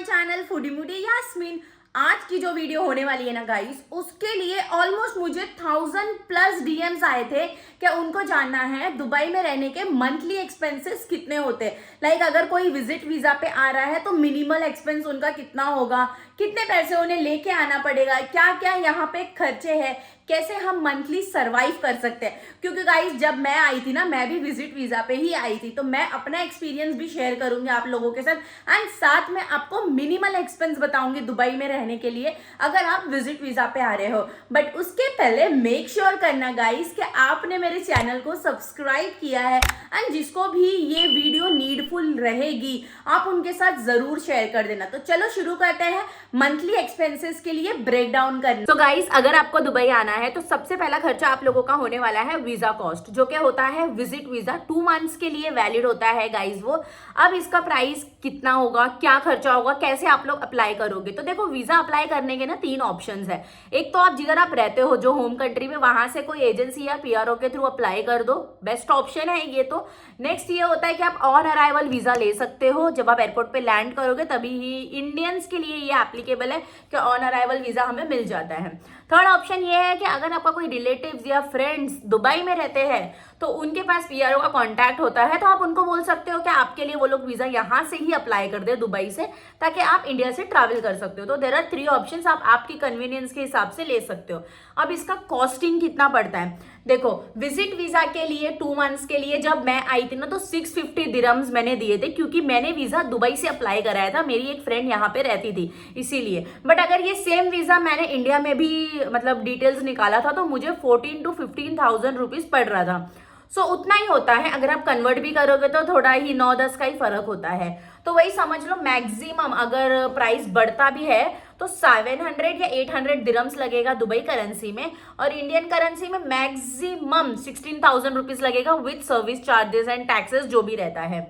My channel foodie moody Yasmin. आज की जो वीडियो होने वाली है ना गाइस, उसके लिए ऑलमोस्ट मुझे 1000+ डीएम्स आए थे कि उनको जानना है दुबई में रहने के मंथली एक्सपेंसेस कितने होते हैं। लाइक अगर कोई विजिट वीजा पे आ रहा है तो मिनिमल एक्सपेंस उनका कितना होगा, कितने पैसे उन्हें लेके आना पड़ेगा, क्या क्या यहाँ पे खर्चे हैं, कैसे हम मंथली सरवाइव कर सकते हैं। क्योंकि गाइस जब मैं आई थी ना, मैं भी विजिट वीजा पे ही आई थी, तो मैं अपना एक्सपीरियंस भी शेयर करूंगी आप लोगों के साथ एंड साथ में आपको मिनिमल एक्सपेंस बताऊंगी दुबई में रहने के लिए अगर आप विजिट वीजा पे आ रहे हो। बट उसके पहले मेक श्योर करना गाइस कि आपने मेरे चैनल को सब्सक्राइब किया है एंड जिसको भी ये वीडियो नीडफुल रहेगी आप उनके साथ जरूर शेयर कर देना। तो चलो शुरू करते हैं मंथली एक्सपेंसेस के लिए ब्रेक डाउन करना। तो गाइस अगर आपको दुबई आना है तो सबसे पहला खर्चा आप लोगों का होने वाला है वीजा कॉस्ट, जो कि होता है विजिट वीजा 2 मंथ्स के लिए वैलिड होता है गाइस वो। अब इसका प्राइस कितना होगा, क्या खर्चा होगा, कैसे आप लोग अप्लाई करोगे। तो देखो वीजा अप्लाई करने के ना 3 ऑप्शंस है। एक तो आप जिधर आप रहते हो जो होम कंट्री में, वहां से कोई एजेंसी या पीआरओ के थ्रू अप्लाई कर दो, बेस्ट ऑप्शन है ये। तो नेक्स्ट ये होता है कि आप ऑन अराइवल वीजा ले सकते हो, जब आप एयरपोर्ट पे लैंड करोगे तभी ही इंडियंस के लिए ये एप्लीकेबल है कि ऑन अराइवल वीजा हमें मिल जाता है। थर्ड ऑप्शन ये है कि अगर आपका कोई रिलेटिव्स या फ्रेंड्स दुबई में रहते हैं तो उनके पास पीआरओ का कांटेक्ट होता है, तो आप उनको बोल सकते हो कि आपके लिए वो लोग वीजा यहाँ से ही अप्लाई कर दे दुबई से, ताकि आप इंडिया से ट्रैवल कर सकते हो। तो देयर आर 3 ऑप्शंस, आप आपकी कन्वीनियंस के हिसाब से ले सकते हो। अब इसका कॉस्टिंग कितना पड़ता है, देखो विजिट वीजा के लिए 2 मंथ्स के लिए जब मैं आई थी ना तो 650 दिरहम्स मैंने दिए थे, क्योंकि मैंने वीजा दुबई से अप्लाई कराया था, मेरी एक फ्रेंड यहाँ पे रहती थी इसीलिए। बट अगर ये सेम वीजा मैंने इंडिया में भी मतलब डिटेल्स निकाला था तो मुझे 14 to 15,000 रुपीज पड़ रहा था। सो उतना ही होता है, अगर आप कन्वर्ट भी करोगे तो थोड़ा ही 9-10 का ही फर्क होता है। तो वही समझ लो मैक्सिमम अगर प्राइस बढ़ता भी है तो 700 या 800 दिरहम्स लगेगा दुबई करेंसी में, और इंडियन करेंसी में मैक्सिमम 16,000 रुपीज लगेगा with service charges and taxes जो भी रहता है।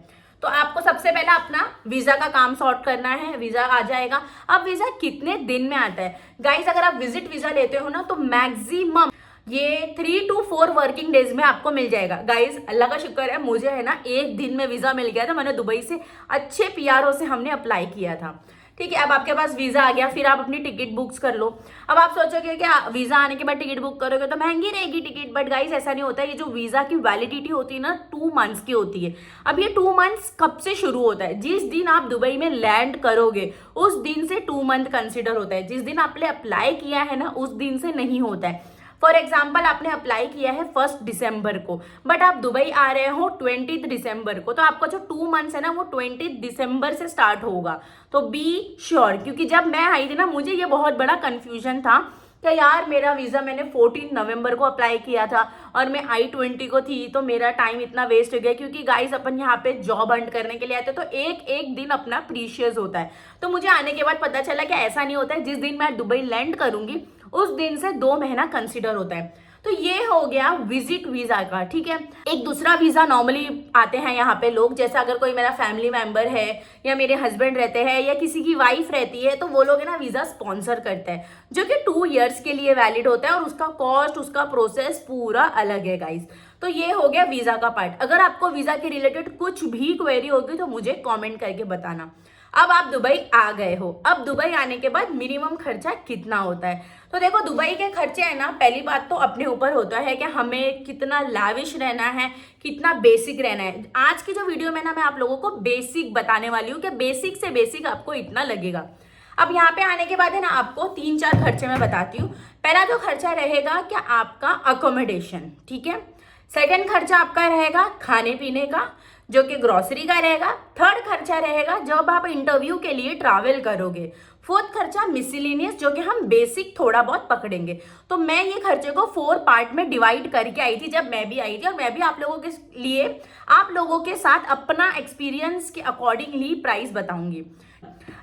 तो आपको सबसे पहले अपना वीजा का काम सॉर्ट करना है, वीजा आ जाएगा। अब वीजा कितने दिन में आता है गाइस, अगर आप विजिट वीजा लेते हो ना तो मैक्सिमम ये 3 to 4 वर्किंग डेज में आपको मिल जाएगा। गाइस अल्लाह का शुक्र है, मुझे है ना 1 दिन में वीजा मिल गया था। मैंने दुबई से अच्छे पीआरओ से हमने अप्लाई किया था, ठीक है। अब आपके पास वीजा आ गया, फिर आप अपनी टिकट बुक्स कर लो। अब आप सोचोगे कि वीजा आने के बाद टिकट बुक करोगे तो महंगी रहेगी टिकट, बट गाइस ऐसा नहीं होता है। ये जो वीजा की वैलिडिटी होती है ना 2 मंथ्स की होती है। अब ये 2 मंथ्स कब से शुरू होता है, जिस दिन आप दुबई में लैंड करोगे उस दिन से 2 मंथ कंसिडर होता है। जिस दिन आपने अप्लाई किया है ना उस दिन से नहीं होता है। फॉर एग्जाम्पल आपने अप्लाई किया है 1 दिसंबर को, बट आप दुबई आ रहे हो 20 दिसंबर को, तो आपका जो 2 मंथ्स है ना वो 20 दिसंबर से स्टार्ट होगा। तो बी श्योर, क्योंकि जब मैं आई थी ना मुझे ये बहुत बड़ा कंफ्यूजन था कि यार मेरा वीजा मैंने 14 नवंबर को अप्लाई किया था और मैं I-20 को थी, तो मेरा टाइम इतना वेस्ट हो गया। क्योंकि गाइस अपन यहाँ पे जॉब अर्न करने के लिए आते हैं तो एक एक दिन अपना प्रीशियस होता है। तो मुझे आने के बाद पता चला कि ऐसा नहीं होता है, जिस दिन मैं दुबई लैंड करूंगी उस दिन से 2 महीना कंसिडर होता है। तो ये हो गया विजिट वीजा का, ठीक है। एक दूसरा वीजा नॉर्मली आते हैं यहाँ पे लोग, जैसे अगर कोई मेरा फैमिली मेंबर है या मेरे हस्बैंड रहते हैं या किसी की वाइफ रहती है तो वो लोग है ना वीजा स्पॉन्सर करते हैं, जो कि 2 इयर्स के लिए वैलिड होता है और उसका कॉस्ट, उसका प्रोसेस पूरा अलग है गाइस। तो ये हो गया वीजा का पार्ट। अगर आपको वीजा के रिलेटेड कुछ भी क्वेरी होगी तो मुझे कॉमेंट करके बताना। अब आप दुबई आ गए हो, अब दुबई आने के बाद मिनिमम खर्चा कितना होता है। तो देखो दुबई के खर्चे है ना, पहली बात तो अपने ऊपर होता है कि हमें कितना लाविश रहना है, कितना बेसिक रहना है। आज की जो वीडियो में ना मैं आप लोगों को बेसिक बताने वाली हूँ कि बेसिक से बेसिक आपको इतना लगेगा। अब यहाँ पे आने के बाद है ना आपको 3-4 खर्चे मैं बताती हूँ। पहला जो खर्चा रहेगा क्या आपका अकोमोडेशन, ठीक है। सेकंड खर्चा आपका रहेगा खाने पीने का, जो कि ग्रोसरी का रहेगा। थर्ड खर्चा रहेगा जब आप इंटरव्यू के लिए ट्रैवल करोगे। फोर्थ खर्चा मिसलिनियस, जो कि हम बेसिक थोड़ा बहुत पकड़ेंगे। तो मैं ये खर्चे को 4 पार्ट में डिवाइड करके आई थी जब मैं भी आई थी, और मैं भी आप लोगों के लिए आप लोगों के साथ अपना एक्सपीरियंस के अकॉर्डिंगली प्राइस बताऊंगी।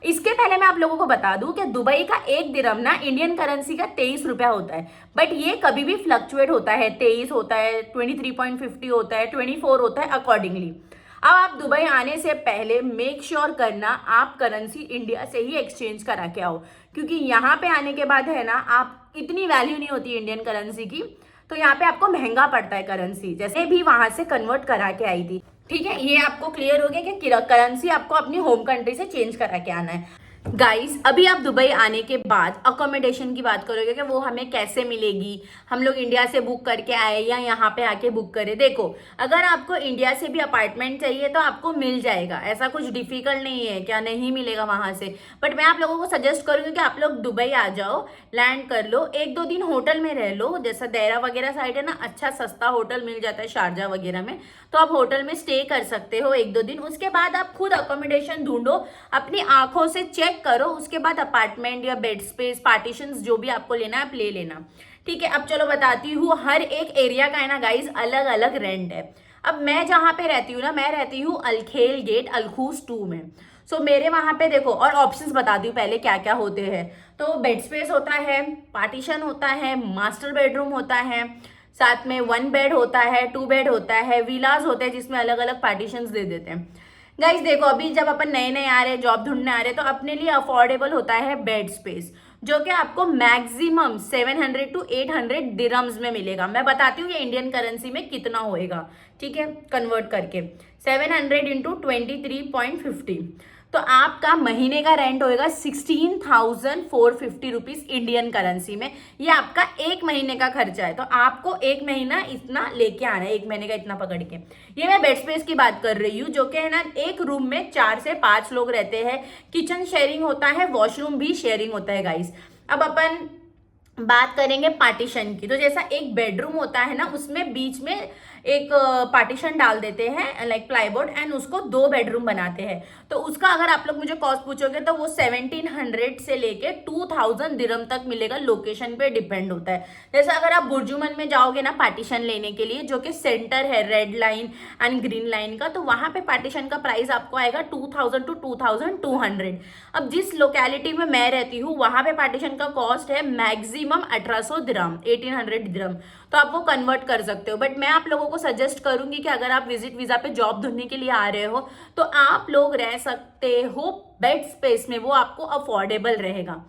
इसके पहले मैं आप लोगों को बता दूं कि दुबई का 1 दिरहम ना इंडियन करेंसी का 23 रुपया होता है, बट ये कभी भी फ्लक्चुएट होता है। 23 होता है, 23.50 होता है, 24 होता है अकॉर्डिंगली। अब आप दुबई आने से पहले मेक श्योर करना आप करेंसी इंडिया से ही एक्सचेंज करा के आओ, क्योंकि यहाँ पे आने के बाद है ना आप इतनी वैल्यू नहीं होती इंडियन करेंसी की, तो यहाँ पे आपको महंगा पड़ता है करेंसी। जैसे भी वहां से कन्वर्ट करा के आई थी, ठीक है। ये आपको क्लियर हो गया कि करेंसी आपको अपनी होम कंट्री से चेंज करा के आना है। गाइस अभी आप दुबई आने के बाद अकोमोडेशन की बात करोगे कि वो हमें कैसे मिलेगी, हम लोग इंडिया से बुक करके आए या यहाँ पे आके बुक करें। देखो, अगर आपको इंडिया से भी अपार्टमेंट चाहिए तो आपको मिल जाएगा, ऐसा कुछ डिफिकल्ट नहीं है क्या नहीं मिलेगा वहां से। बट मैं आप लोगों को सजेस्ट करूंगी कि आप लोग दुबई आ जाओ, लैंड कर लो, 1-2 दिन होटल में रह लो। जैसा देरा वगैरह साइड है ना, अच्छा सस्ता होटल मिल जाता है शारजा वगैरह में, तो आप होटल में स्टे कर सकते हो 1-2 दिन। उसके बाद आप खुद अकोमोडेशन ढूंढो, अपनी आंखों से चेक करो, उसके बाद अपार्टमेंट या बेड स्पेस पार्टीशन जो भी आपको लेना है आप ले लेना। ठीक है, अब चलो बताती हूँ, हर एक एरिया का है ना गाइज अलग अलग रेंट है। अब मैं जहां पे रहती हूँ ना, मैं रहती हूँ अलखेल गेट अलखूस 2 में। सो मेरे वहां पे देखो, और ऑप्शंस बताती हूँ पहले क्या क्या होते हैं। तो बेड स्पेस होता है, पार्टीशन होता है, मास्टर बेडरूम होता है, साथ में 1 बेड होता है, 2 बेड होता है, विलाज होते हैं जिसमें अलग अलग पार्टीशंस दे देते हैं। गाइस देखो, अभी जब अपन नए नए आ रहे हैं, जॉब ढूंढने आ रहे हैं, तो अपने लिए अफोर्डेबल होता है बेड स्पेस, जो कि आपको मैक्सिमम 700 to 800 दिरम्स में मिलेगा। मैं बताती हूँ ये इंडियन करेंसी में कितना होएगा, ठीक है, कन्वर्ट करके 700 इंटू 23.50, तो आपका महीने का रेंट होएगा 16,450 रुपीज इंडियन करेंसी में। ये आपका 1 महीने का खर्चा है, तो आपको 1 महीना इतना लेके आना है, 1 महीने का इतना पकड़ के। ये मैं बेड स्पेस की बात कर रही हूँ, जो कि है ना, एक रूम में 4 से 5 लोग रहते हैं, किचन शेयरिंग होता है, वॉशरूम भी शेयरिंग होता है गाइस। अब अपन बात करेंगे पार्टीशन की, तो जैसा एक बेडरूम होता है ना, उसमें बीच में एक पार्टीशन डाल देते हैं लाइक प्लाईबोर्ड, एंड उसको 2 बेडरूम बनाते हैं। तो उसका अगर आप लोग मुझे कॉस्ट पूछोगे तो वो 1700 से लेके 2000 दिरहम तक मिलेगा, लोकेशन पे डिपेंड होता है। जैसे अगर आप बुर्जुमन में जाओगे ना पार्टीशन लेने के लिए, जो कि सेंटर है red line and green line का, तो वहां पे पार्टीशन का प्राइस आपको आएगा 2000 to 2200। अब जिस लोकेलिटी में मैं रहती हूँ वहां पे पार्टीशन का कॉस्ट है मैक्सिमम 1800 दिरहम, 1800 दिरहम, तो आप वो कन्वर्ट कर सकते हो। बट मैं आप लोगों को सजेस्ट करूंगी कि अगर आप विजिट वीजा पे जॉब ढूंढने के लिए आ रहे हो तो आप लोग रह सकते हो बेड स्पेस में, वो आपको अफोर्डेबल रहेगा।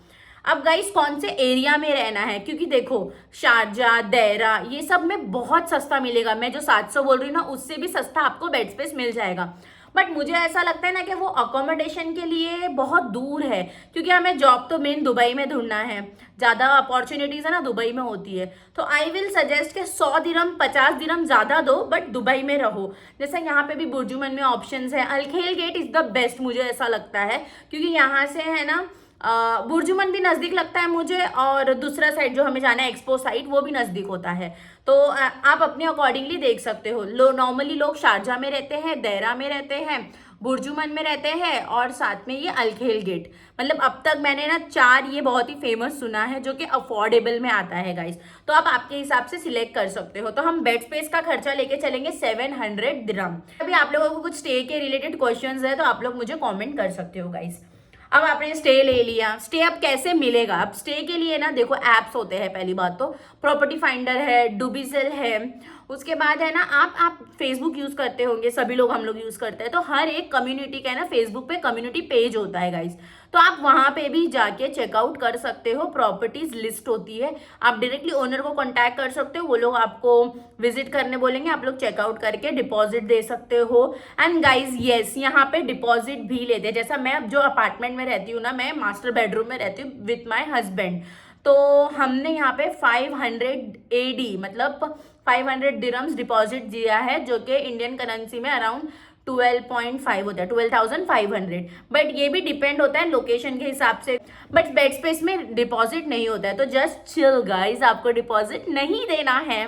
अब गाइस कौन से एरिया में रहना है, क्योंकि देखो शारजा देरा ये सब में बहुत सस्ता मिलेगा, मैं जो 700 बोल रही हूँ ना उससे भी सस्ता आपको बेड स्पेस मिल जाएगा। बट मुझे ऐसा लगता है ना कि वो अकोमोडेशन के लिए बहुत दूर है, क्योंकि हमें जॉब तो मेन दुबई में ढूंढना है, ज़्यादा अपॉर्चुनिटीज़ है ना दुबई में होती है। तो आई विल सजेस्ट कि 100 दिरहम 50 दिरहम ज़्यादा दो बट दुबई में रहो। जैसे यहाँ पे भी बुर्जुमन में ऑप्शंस है, अलखेल गेट इज़ द बेस्ट मुझे ऐसा लगता है, क्योंकि यहाँ से है ना बुर्जुमन भी नज़दीक लगता है मुझे, और दूसरा साइड जो हमें जाना है एक्सपो साइड वो भी नज़दीक होता है। तो आप अपने अकॉर्डिंगली देख सकते हो। नॉर्मली लोग शारजा में रहते हैं, देरा में रहते हैं, बुर्जुमन में रहते हैं, और साथ में ये अलखेल गेट। मतलब अब तक मैंने ना 4 ये बहुत ही फेमस सुना है जो कि अफोर्डेबल में आता है गाइस, तो आप आपके हिसाब से सिलेक्ट कर सकते हो। तो हम बेड स्पेस का खर्चा लेके चलेंगे 700 दिरहम। अभी आप लोगों को कुछ स्टे के रिलेटेड क्वेश्चंस है तो आप लोग मुझे कॉमेंट कर सकते हो गाइस। अब आपने स्टे ले लिया, स्टे अब कैसे मिलेगा। अब स्टे के लिए ना देखो एप्स होते हैं, पहली बात तो प्रॉपर्टी फाइंडर है, डुबिसेल है, उसके बाद है ना आप फेसबुक यूज करते होंगे, सभी लोग हम लोग यूज करते हैं, तो हर एक कम्युनिटी का है ना फेसबुक पे कम्युनिटी पेज होता है गाइस, तो आप वहां पे भी जाके चेकआउट कर सकते हो, प्रॉपर्टीज लिस्ट होती है, आप डायरेक्टली ओनर को कांटेक्ट कर सकते हो, वो लोग आपको विजिट करने बोलेंगे, आप लोग चेकआउट करके डिपॉजिट दे सकते हो। एंड गाइज येस, यहाँ पे डिपॉजिट भी लेते हैं। जैसा मैं अब जो अपार्टमेंट में रहती हूँ ना, मैं मास्टर बेडरूम में रहती हूँ विथ माई हस्बैंड, तो हमने यहाँ पे 500 AD मतलब 500 दिरहम्स डिपॉजिट दिया है, जो कि इंडियन करेंसी में अराउंड 12.5 होता है, 12,500। बट ये भी डिपेंड होता है लोकेशन के हिसाब से। बट बेड स्पेस में डिपॉजिट नहीं होता है, तो जस्ट चिल गाइस, आपको डिपॉजिट नहीं देना है।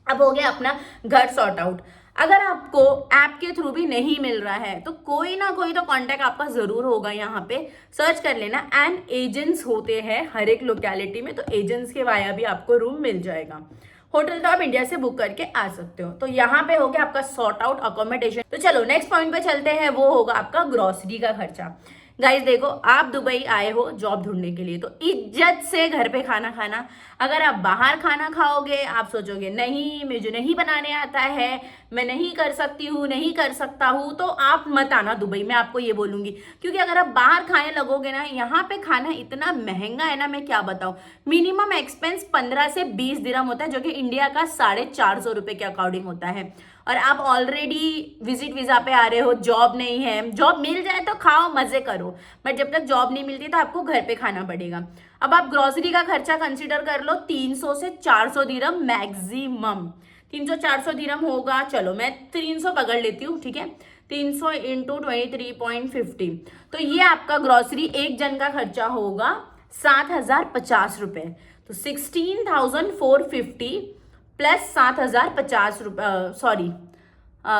अब हो गया अपना घर सॉर्ट आउट। अगर आपको ऐप के थ्रू भी नहीं मिल रहा है तो कोई ना कोई तो कांटेक्ट आपका जरूर होगा, यहाँ पे सर्च कर लेना। एंड एजेंट्स होते हैं हर एक लोकेलिटी में, तो एजेंट्स के वाया भी आपको रूम मिल जाएगा। होटल तो आप इंडिया से बुक करके आ सकते हो। तो यहाँ पे हो गया आपका सॉर्ट आउट अकोमोडेशन। तो चलो नेक्स्ट पॉइंट पे चलते हैं, वो होगा आपका ग्रोसरी का खर्चा। गाइस देखो, आप दुबई आए हो जॉब ढूंढने के लिए, तो इज्जत से घर पे खाना खाना, अगर आप बाहर खाना खाओगे, आप सोचोगे नहीं मुझे नहीं बनाने आता है, मैं नहीं कर सकती हूँ, नहीं कर सकता हूँ, तो आप मत आना दुबई। मैं आपको ये बोलूंगी, क्योंकि अगर आप बाहर खाने लगोगे ना, यहाँ पे खाना इतना महंगा है ना, मैं क्या बताऊँ। मिनिमम एक्सपेंस 15 से 20 दिरहम होता है, जो कि इंडिया का 450 रुपए के अकॉर्डिंग होता है। और आप ऑलरेडी विजिट वीजा पे आ रहे हो, जॉब नहीं है, जॉब मिल जाए तो खाओ मजे करो, बट जब तक जॉब नहीं मिलती तो आपको घर पे खाना पड़ेगा। अब आप ग्रोसरी का खर्चा कंसीडर कर लो, 300 से 400 दिरहम मैक्सिमम। 300-400 दिरहम होगा, चलो मैं 300 पकड़ लेती हूँ, ठीक है। 300 इंटू 23.50, तो ये आपका ग्रोसरी एक जन का खर्चा होगा 7,050 रुपए। तो 16,450 प्लस 7,050 रुपये, सॉरी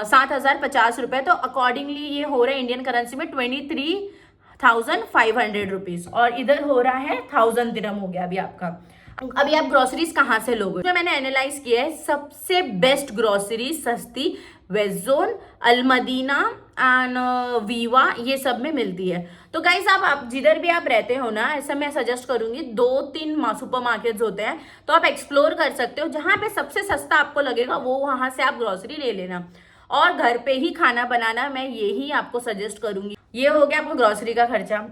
7,050 रुपये, तो अकॉर्डिंगली ये हो रहा है इंडियन करेंसी में 23,500 रुपीज, और इधर हो रहा है 1000 दिरहम हो गया अभी आपका। अभी आप ग्रोसरीज कहाँ से लोगे, तो मैंने एनालाइज किया है, सबसे बेस्ट ग्रोसरी सस्ती west zone, Al Madina and Viva, ये सब में मिलती है। तो गाइज आप जिधर भी आप रहते हो ना, ऐसा मैं सजेस्ट करूंगी 2-3 सुपर मार्केट्स होते हैं, तो आप एक्सप्लोर कर सकते हो, जहां पे सबसे सस्ता आपको लगेगा वो वहां से आप ग्रोसरी ले लेना, और घर पे ही खाना बनाना मैं यही आपको सजेस्ट करूंगी। ये हो गया आपको ग्रोसरी का खर्चा।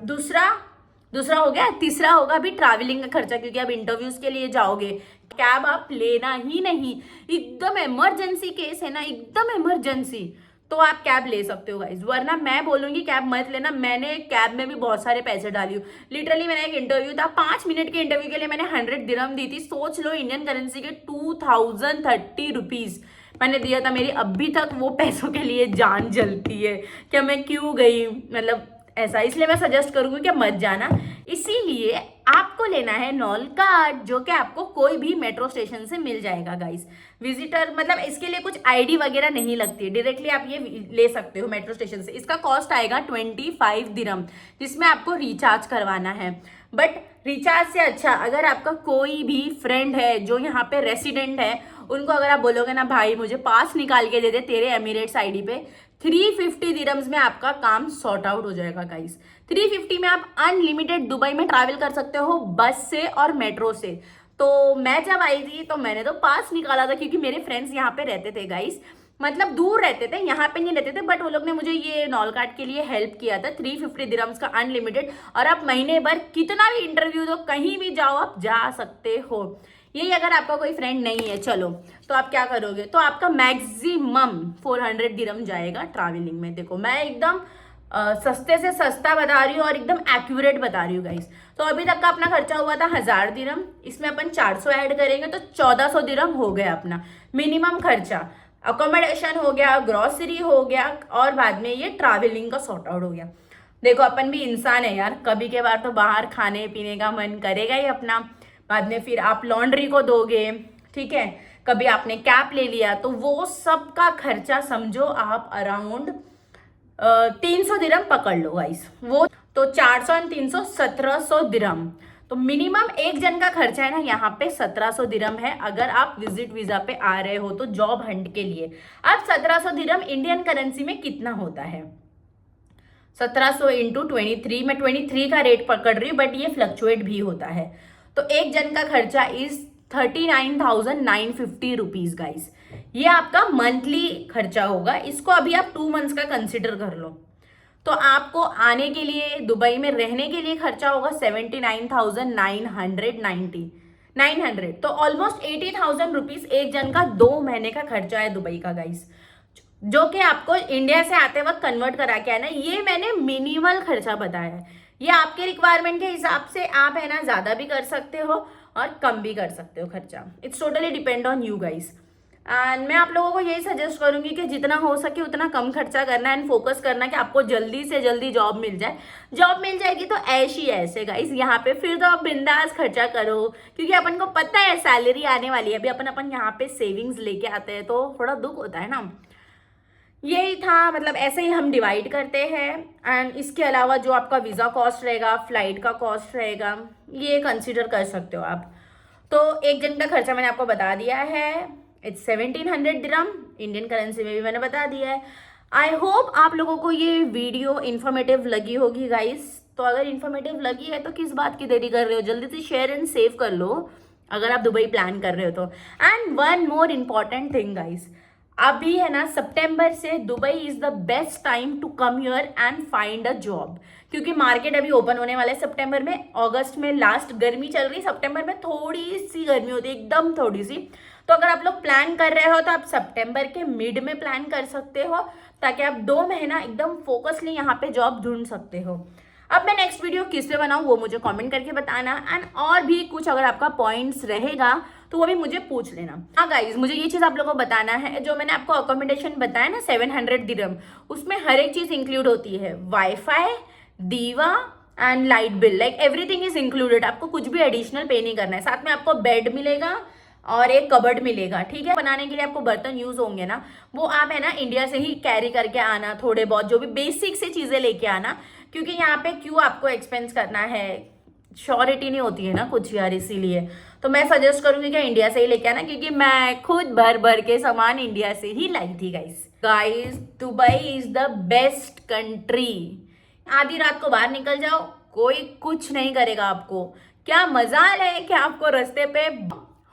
दूसरा हो गया, तीसरा होगा अभी ट्रैवलिंग का खर्चा, क्योंकि आप इंटरव्यूज के लिए जाओगे, कैब आप लेना ही नहीं, एकदम इमरजेंसी केस है ना, एकदम इमरजेंसी, तो आप कैब ले सकते हो गाइज, वरना मैं बोलूंगी कैब मत लेना। मैंने कैब में भी बहुत सारे पैसे डाली हूँ, लिटरली मैंने एक इंटरव्यू था, 5 मिनट के इंटरव्यू के लिए मैंने 100 दिरहम दी थी। सोच लो इंडियन करेंसी के 2030 रुपीज मैंने दिया था। मेरी अभी तक वो पैसों के लिए जान जलती है कि मैं क्यों गई, मतलब ऐसा। इसलिए मैं सजेस्ट करूंगी कि मत जाना। इसीलिए आपको लेना है नॉल कार्ड, जो कि आपको कोई भी मेट्रो स्टेशन से मिल जाएगा गाइस। विजिटर मतलब इसके लिए कुछ आईडी वगैरह नहीं लगती है, डायरेक्टली आप ये ले सकते हो मेट्रो स्टेशन से। इसका कॉस्ट आएगा 25 दिरहम, जिसमें आपको रिचार्ज करवाना है। बट रिचार्ज से अच्छा अगर आपका कोई भी फ्रेंड है जो यहाँ पे रेसिडेंट है, उनको अगर आप बोलोगे ना भाई मुझे पास निकाल के दे दे तेरे एमिरेट्स आईडी पे, 350 दिरहम्स में आपका काम सॉर्ट आउट हो जाएगा गाइस। 350 में आप अनलिमिटेड दुबई में ट्रैवल कर सकते हो, बस से और मेट्रो से। तो मैं जब आई थी तो मैंने तो पास निकाला था, क्योंकि मेरे फ्रेंड्स यहाँ पे रहते थे गाइस, मतलब दूर रहते थे, यहाँ पे नहीं रहते थे, बट वो लोग ने मुझे ये नॉल कार्ड के लिए हेल्प किया था। 350 दिरहम्स का अनलिमिटेड, और आप महीने भर कितना भी इंटरव्यू दो, कहीं भी जाओ आप जा सकते हो। यही अगर आपका कोई फ्रेंड नहीं है, चलो तो आप क्या करोगे, तो आपका मैक्सिमम 400 दिरहम जाएगा ट्रैवलिंग में। देखो मैं एकदम सस्ते से सस्ता बता रही हूँ और एकदम एक्यूरेट बता रही हूँ गाइस। तो अभी तक का अपना खर्चा हुआ था 1000 दिरहम, इसमें अपन 400 ऐड करेंगे तो 1400 दिरहम हो गया अपना मिनिमम खर्चा। अकोमोडेशन हो गया, ग्रोसरी हो गया, और बाद में ये ट्रैवलिंग का सॉर्ट आउट हो गया। देखो अपन भी इंसान है यार, कभी के बार तो बाहर खाने पीने का मन करेगा ही अपना। बाद में फिर आप लॉन्ड्री को दोगे, ठीक है, कभी आपने कैप ले लिया, तो वो सब का खर्चा समझो आप अराउंड 300 दिरहम पकड़ लो गाइस। वो तो 400 और 300 1700 दिरहम। तो मिनिमम एक जन का खर्चा है ना यहाँ पे 1700 दिरहम है, अगर आप विजिट वीजा पे आ रहे हो तो जॉब हंट के लिए। अब 1700 दिरहम इंडियन करेंसी में कितना होता है, 1700 इंटू 23, मैं 23 का रेट पकड़ रही हूँ, बट ये फ्लक्चुएट भी होता है। तो एक जन का खर्चा इज 39,950 रुपीज गाइस। ये आपका मंथली खर्चा होगा। इसको अभी आप 2 मंथ्स का कंसिडर कर लो, तो आपको आने के लिए दुबई में रहने के लिए खर्चा होगा 79,900, तो ऑलमोस्ट 80,000 रुपीज एक जन का 2 महीने का खर्चा है दुबई का गाइस, जो कि आपको इंडिया से आते वक्त कन्वर्ट करा के आना। ये मैंने मिनिमल खर्चा बताया है, ये आपके रिक्वायरमेंट के हिसाब से आप है ना ज्यादा भी कर सकते हो और कम भी कर सकते हो खर्चा। It's totally depend on you guys. And मैं आप लोगों को यही सजेस्ट करूंगी कि जितना हो सके उतना कम खर्चा करना एंड फोकस करना कि आपको जल्दी से जल्दी जॉब मिल जाए। जॉब मिल जाएगी तो ऐश ही ऐसे गाइस यहाँ पे, फिर तो आप बिंदास खर्चा करो, क्योंकि अपन को पता है सैलरी आने वाली है। अभी अपन यहाँ पे सेविंग्स लेके आते हैं तो थोड़ा दुख होता है ना। यही था, मतलब ऐसे ही हम डिवाइड करते हैं। एंड इसके अलावा जो आपका वीज़ा कॉस्ट रहेगा, फ्लाइट का कॉस्ट रहेगा, ये कंसिडर कर सकते हो आप। तो एक जन का खर्चा मैंने आपको बता दिया है, इट्स 1700 दिरहम, इंडियन करेंसी में भी मैंने बता दिया है। आई होप आप लोगों को ये वीडियो इन्फॉर्मेटिव लगी होगी गाइस। तो अगर इन्फॉर्मेटिव लगी है तो किस बात की देरी कर रहे हो, जल्दी से शेयर एंड सेव कर लो, अगर आप दुबई प्लान कर रहे हो तो। And one more important thing guys, अभी है ना सितंबर से Dubai is the best time to come here and find a job, क्योंकि मार्केट अभी ओपन होने वाला है सितंबर में। अगस्त में लास्ट गर्मी चल रही, सितंबर में थोड़ी सी गर्मी होती है, एकदम थोड़ी सी। तो अगर आप लोग प्लान कर रहे हो तो आप सितंबर के मिड में प्लान कर सकते हो, ताकि आप 2 महीना एकदम फोकसली यहाँ पे जॉब ढूंढ सकते हो। अब मैं नेक्स्ट वीडियो किस पे बनाऊँ वो मुझे कमेंट करके बताना। एंड और भी कुछ अगर आपका पॉइंट्स रहेगा तो वो भी मुझे पूछ लेना। हाँ गाइज, मुझे ये चीज़ आप लोगों को बताना है, जो मैंने आपको अकोमोडेशन बताया ना 700 दिरहम, उसमें हर एक चीज़ इंक्लूड होती है, वाईफाई, दीवा and light bill, like everything is included. आपको कुछ भी एडिशनल पे नहीं करना है। साथ में आपको बेड मिलेगा और एक कबर्ड मिलेगा, ठीक है। बनाने के लिए आपको बर्तन यूज होंगे ना, वो आप है ना इंडिया से ही कैरी करके आना, थोड़े बहुत जो भी बेसिक से चीज़ें लेके आना, क्योंकि यहाँ पे क्यों आपको एक्सपेंस करना है, श्योरिटी नहीं होती है ना कुछ यार, इसीलिए तो मैं सजेस्ट करूंगी कि इंडिया से ही लेके आना, क्योंकि मैं खुद भर भर के सामान इंडिया से ही लाई थी guys. Dubai is the best country. आधी रात को बाहर निकल जाओ, कोई कुछ नहीं करेगा आपको। क्या मजाल है कि आपको रास्ते पे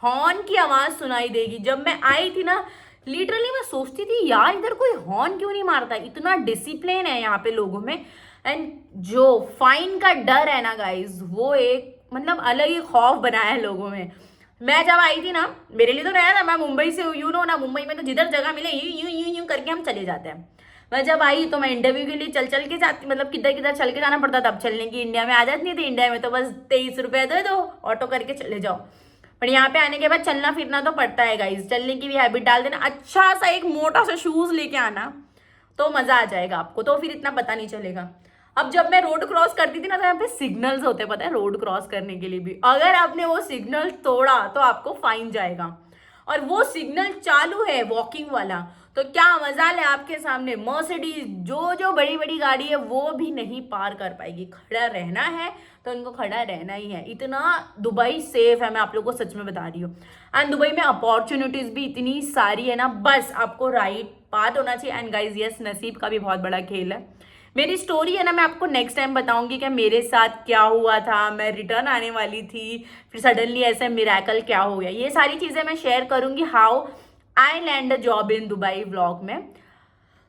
हॉर्न की आवाज सुनाई देगी। जब मैं आई थी ना, लिटरली मैं सोचती थी यार इधर कोई हॉर्न क्यों नहीं मारता, इतना डिसिप्लिन है यहाँ पे लोगों में। एंड जो फाइन का डर है ना गाइज, वो एक मतलब अलग ही खौफ बनाया है लोगों में। मैं जब आई थी ना, मेरे लिए तो नया था, मैं मुंबई से हूँ, यू नो ना, मुंबई में तो जिधर जगह मिले यूं यूं यूं यूं करके हम चले जाते हैं। मैं जब आई तो मैं इंटरव्यू के लिए चल चल के जाती, मतलब किधर किधर चल के जाना पड़ता था। अब चलने की इंडिया में आदत नहीं थी, इंडिया में तो बस 23 रुपये दे दो, ऑटो करके चले जाओ। पर यहाँ पे आने के बाद चलना फिरना तो पड़ता है गाइज, चलने की भी हैबिट डाल देना। अच्छा सा एक मोटा सा शूज लेके आना तो मजा आ जाएगा आपको, तो फिर इतना पता नहीं चलेगा। अब जब मैं रोड क्रॉस करती थी ना, तो यहाँ पे सिग्नल्स होते हैं, पता है, रोड क्रॉस करने के लिए भी। अगर आपने वो सिग्नल तोड़ा तो आपको फाइन जाएगा, और वो सिग्नल चालू है वॉकिंग वाला, तो क्या मजाल है आपके सामने मर्सिडीज, जो जो बड़ी बड़ी गाड़ी है वो भी नहीं पार कर पाएगी। खड़ा रहना है तो उनको खड़ा रहना ही है। इतना दुबई सेफ है, मैं आप लोगों को सच में बता रही हूँ। एंड दुबई में अपॉर्चुनिटीज भी इतनी सारी है ना, बस आपको राइट पाथ होना चाहिए। एंड गाइज यस, नसीब का भी बहुत बड़ा खेल है। मेरी स्टोरी है ना, मैं आपको नेक्स्ट टाइम बताऊंगी कि मेरे साथ क्या हुआ था। मैं रिटर्न आने वाली थी, फिर सडनली ऐसे मिरेकल क्या हो गया, ये सारी चीज़ें मैं शेयर करूंगी, how I land a job in Dubai vlog में।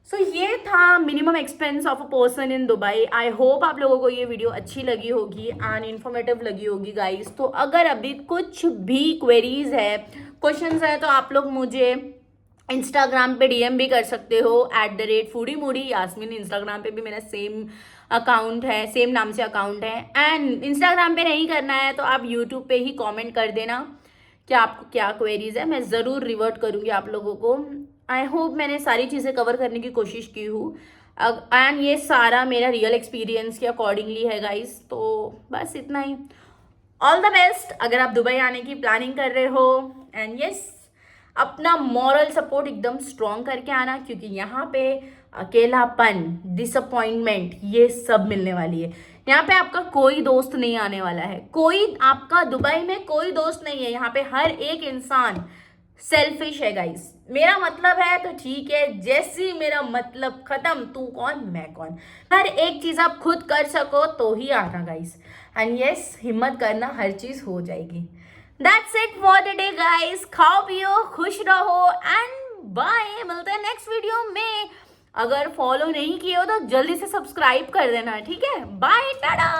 सो ये था minimum expense of a person in Dubai. I hope आप लोगों को ये वीडियो अच्छी लगी होगी एंड इन्फॉर्मेटिव लगी होगी गाइस। तो अगर अभी कुछ भी क्वेरीज है, क्वेश्चंस है, तो आप लोग मुझे इंस्टाग्राम पे डीएम भी कर सकते हो @foodie-moody। यास्मीन इंस्टाग्राम पे भी मेरा सेम अकाउंट है, सेम नाम से अकाउंट है। एंड इंस्टाग्राम पे नहीं करना है तो आप यूट्यूब पे ही कमेंट कर देना कि आपको क्या क्वेरीज है, मैं ज़रूर रिवर्ट करूँगी आप लोगों को। आई होप मैंने सारी चीज़ें कवर करने की कोशिश की हूँ। एंड ये सारा मेरा रियल एक्सपीरियंस के अकॉर्डिंगली है गाइस, तो बस इतना ही। ऑल द बेस्ट अगर आप दुबई आने की प्लानिंग कर रहे हो। एंड यस, अपना मॉरल सपोर्ट एकदम स्ट्रॉन्ग करके आना, क्योंकि यहाँ पे अकेलापन, डिसअपॉइंटमेंट, ये सब मिलने वाली है। यहाँ पे आपका कोई दोस्त नहीं आने वाला है, कोई आपका दुबई में कोई दोस्त नहीं है। यहाँ पे हर एक इंसान सेल्फिश है गाइस। मेरा मतलब है तो ठीक है, जैसी मेरा मतलब खत्म, तू कौन मैं कौन। हर एक चीज आप खुद कर सको तो ही आना गाइस। एंड यस, हिम्मत करना, हर चीज हो जाएगी। That's it for today guys. खाओ पियो, खुश रहो एंड बाय। मिलते हैं नेक्स्ट वीडियो में। अगर फॉलो नहीं किए हो तो जल्दी से सब्सक्राइब कर देना, ठीक है। बाय, टाटा।